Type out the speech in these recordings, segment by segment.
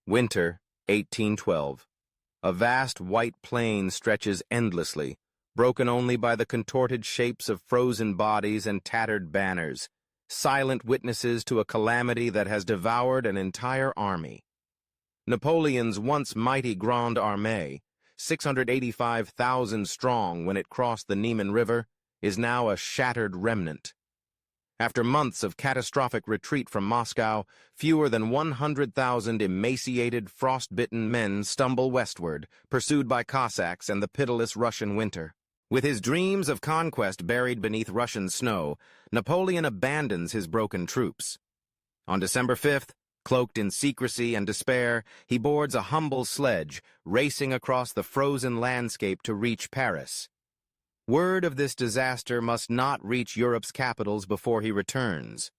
Winter, 1812. A vast white plain stretches endlessly, broken only by the contorted shapes of frozen bodies and tattered banners, silent witnesses to a calamity that has devoured an entire army. Napoleon's once mighty Grande Armée, 685,000 strong when it crossed the Niemen River, is now a shattered remnant. After months of catastrophic retreat from Moscow, fewer than 100,000 emaciated, frost-bitten men stumble westward, pursued by Cossacks and the pitiless Russian winter. With his dreams of conquest buried beneath Russian snow, Napoleon abandons his broken troops. On December 5th, cloaked in secrecy and despair, he boards a humble sledge, racing across the frozen landscape to reach Paris. Word of this disaster must not reach Europe's capitals before he returns.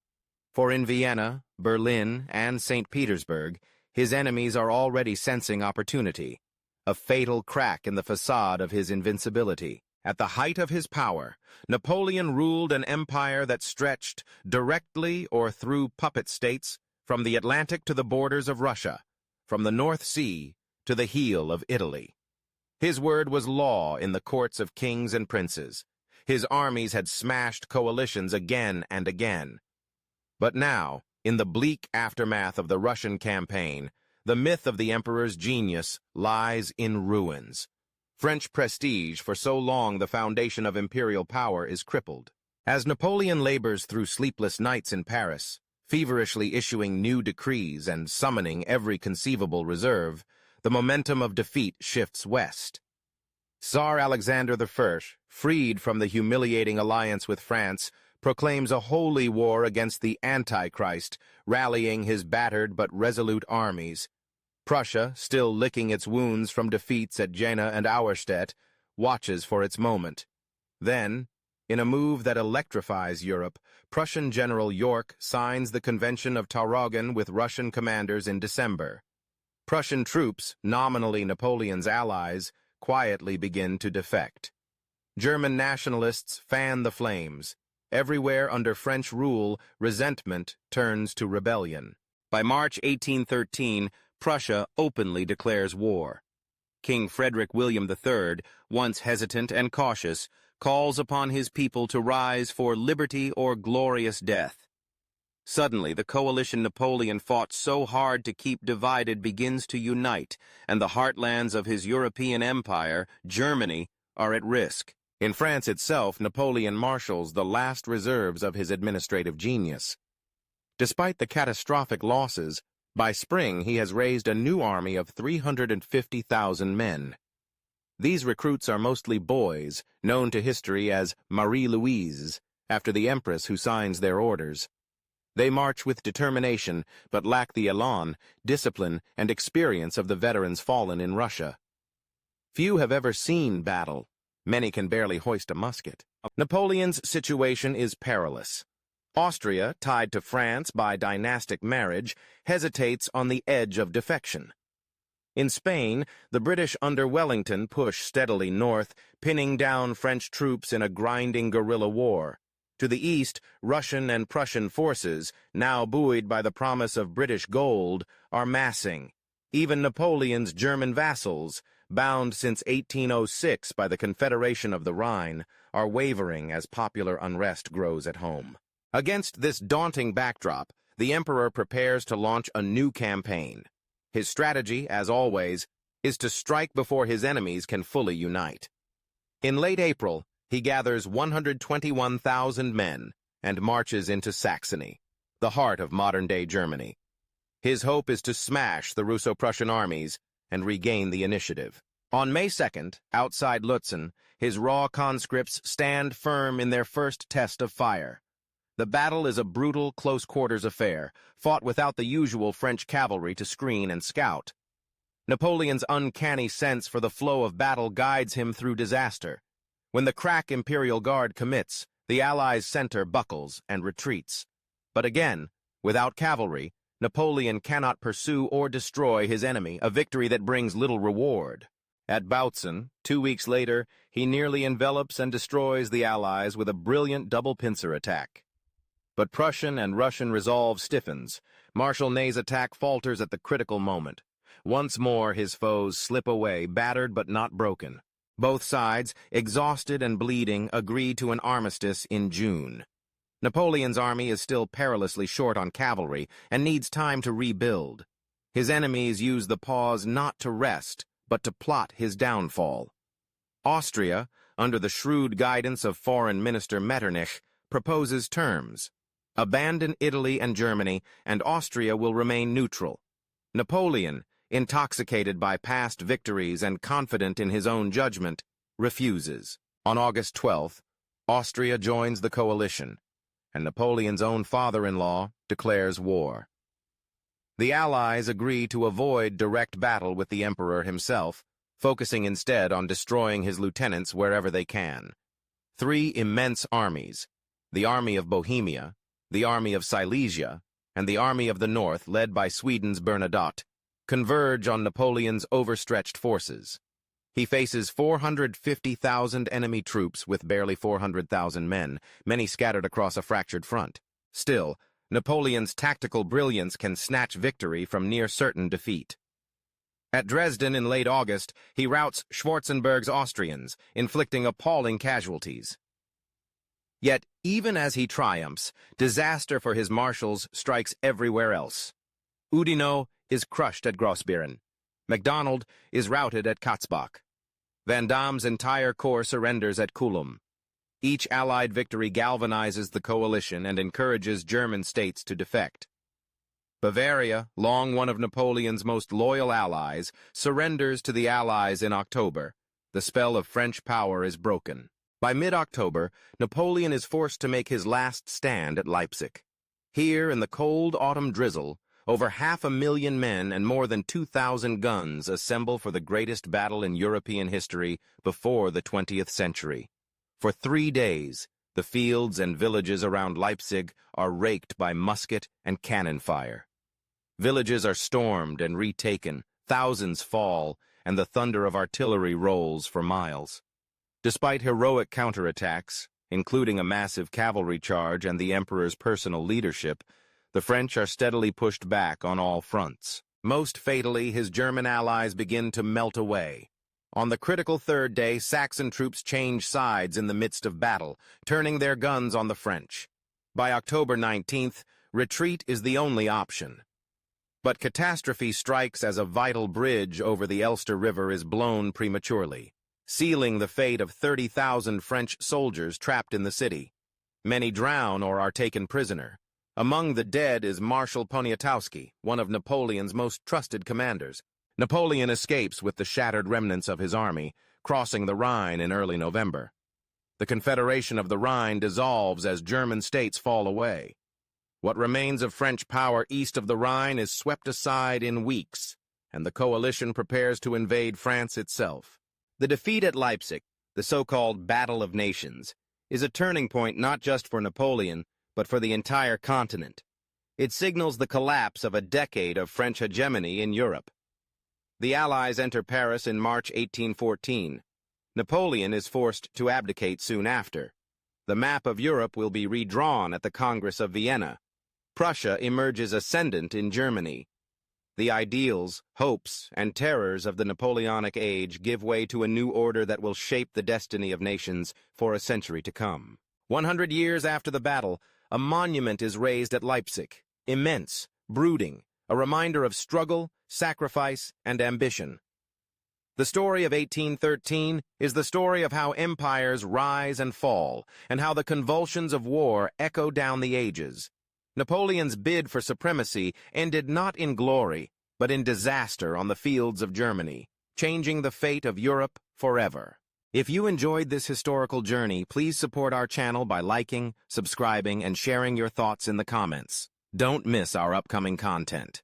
For in Vienna, Berlin, and St. Petersburg, his enemies are already sensing opportunity, a fatal crack in the facade of his invincibility. At the height of his power, Napoleon ruled an empire that stretched, directly or through puppet states, from the Atlantic to the borders of Russia, from the North Sea to the heel of Italy. His word was law in the courts of kings and princes. His armies had smashed coalitions again and again. But now, in the bleak aftermath of the Russian campaign, the myth of the emperor's genius lies in ruins. French prestige, for so long the foundation of imperial power, is crippled. As Napoleon labors through sleepless nights in Paris, feverishly issuing new decrees and summoning every conceivable reserve, the momentum of defeat shifts west. Tsar Alexander I, freed from the humiliating alliance with France, proclaims a holy war against the Antichrist, rallying his battered but resolute armies. Prussia, still licking its wounds from defeats at Jena and Auerstedt, watches for its moment. Then, in a move that electrifies Europe, Prussian General York signs the Convention of Tauroggen with Russian commanders in December. Prussian troops, nominally Napoleon's allies, quietly begin to defect. German nationalists fan the flames. Everywhere under French rule, resentment turns to rebellion. By March 1813, Prussia openly declares war. King Frederick William III, once hesitant and cautious, calls upon his people to rise for liberty or glorious death. Suddenly, the coalition Napoleon fought so hard to keep divided begins to unite, and the heartlands of his European empire, Germany, are at risk. In France itself, Napoleon marshals the last reserves of his administrative genius. Despite the catastrophic losses, by spring he has raised a new army of 350,000 men. These recruits are mostly boys, known to history as Marie-Louise, after the empress who signs their orders. They march with determination, but lack the elan, discipline, and experience of the veterans fallen in Russia. Few have ever seen battle. Many can barely hoist a musket. Napoleon's situation is perilous. Austria, tied to France by dynastic marriage, hesitates on the edge of defection. In Spain, the British under Wellington push steadily north, pinning down French troops in a grinding guerrilla war. To the east, Russian and Prussian forces, now buoyed by the promise of British gold, are massing. Even Napoleon's German vassals, bound since 1806 by the Confederation of the Rhine, are wavering as popular unrest grows at home. Against this daunting backdrop, the emperor prepares to launch a new campaign. His strategy, as always, is to strike before his enemies can fully unite. In late April, he gathers 121,000 men and marches into Saxony, the heart of modern-day Germany. His hope is to smash the Russo-Prussian armies and regain the initiative. On May 2nd, outside Lutzen, his raw conscripts stand firm in their first test of fire. The battle is a brutal, close-quarters affair, fought without the usual French cavalry to screen and scout. Napoleon's uncanny sense for the flow of battle guides him through disaster. When the crack Imperial Guard commits, the Allies' center buckles and retreats. But again, without cavalry, Napoleon cannot pursue or destroy his enemy, a victory that brings little reward. At Bautzen, 2 weeks later, he nearly envelops and destroys the Allies with a brilliant double-pincer attack. But Prussian and Russian resolve stiffens. Marshal Ney's attack falters at the critical moment. Once more his foes slip away, battered but not broken. Both sides, exhausted and bleeding, agree to an armistice in June. Napoleon's army is still perilously short on cavalry and needs time to rebuild. His enemies use the pause not to rest, but to plot his downfall. Austria, under the shrewd guidance of Foreign Minister Metternich, proposes terms. Abandon Italy and Germany, and Austria will remain neutral. Napoleon, intoxicated by past victories and confident in his own judgment, refuses. On August 12th, Austria joins the coalition, and Napoleon's own father-in-law declares war. The Allies agree to avoid direct battle with the Emperor himself, focusing instead on destroying his lieutenants wherever they can. Three immense armies, the Army of Bohemia, the Army of Silesia, and the Army of the North, led by Sweden's Bernadotte, converge on Napoleon's overstretched forces. He faces 450,000 enemy troops with barely 400,000 men, many scattered across a fractured front. Still, Napoleon's tactical brilliance can snatch victory from near-certain defeat. At Dresden in late August, he routs Schwarzenberg's Austrians, inflicting appalling casualties. Yet, even as he triumphs, disaster for his marshals strikes everywhere else. Oudinot is crushed at Grossbeeren. MacDonald is routed at Katzbach. Vandam's entire corps surrenders at Kulm. Each Allied victory galvanizes the coalition and encourages German states to defect. Bavaria, long one of Napoleon's most loyal allies, surrenders to the Allies in October. The spell of French power is broken. By mid-October, Napoleon is forced to make his last stand at Leipzig. Here, in the cold autumn drizzle, over 500,000 men and more than 2,000 guns assemble for the greatest battle in European history before the 20th century. For 3 days, the fields and villages around Leipzig are raked by musket and cannon fire. Villages are stormed and retaken, thousands fall, and the thunder of artillery rolls for miles. Despite heroic counterattacks, including a massive cavalry charge and the Emperor's personal leadership, the French are steadily pushed back on all fronts. Most fatally, his German allies begin to melt away. On the critical third day, Saxon troops change sides in the midst of battle, turning their guns on the French. By October 19th, retreat is the only option. But catastrophe strikes as a vital bridge over the Elster River is blown prematurely, sealing the fate of 30,000 French soldiers trapped in the city. Many drown or are taken prisoner. Among the dead is Marshal Poniatowski, one of Napoleon's most trusted commanders. Napoleon escapes with the shattered remnants of his army, crossing the Rhine in early November. The Confederation of the Rhine dissolves as German states fall away. What remains of French power east of the Rhine is swept aside in weeks, and the coalition prepares to invade France itself. The defeat at Leipzig, the so-called Battle of Nations, is a turning point not just for Napoleon, but for the entire continent. It signals the collapse of a decade of French hegemony in Europe. The Allies enter Paris in March 1814. Napoleon is forced to abdicate soon after. The map of Europe will be redrawn at the Congress of Vienna. Prussia emerges ascendant in Germany. The ideals, hopes, and terrors of the Napoleonic age give way to a new order that will shape the destiny of nations for a century to come. 100 years after the battle, a monument is raised at Leipzig, immense, brooding, a reminder of struggle, sacrifice, and ambition. The story of 1813 is the story of how empires rise and fall, and how the convulsions of war echo down the ages. Napoleon's bid for supremacy ended not in glory, but in disaster on the fields of Germany, changing the fate of Europe forever. If you enjoyed this historical journey, please support our channel by liking, subscribing, and sharing your thoughts in the comments. Don't miss our upcoming content.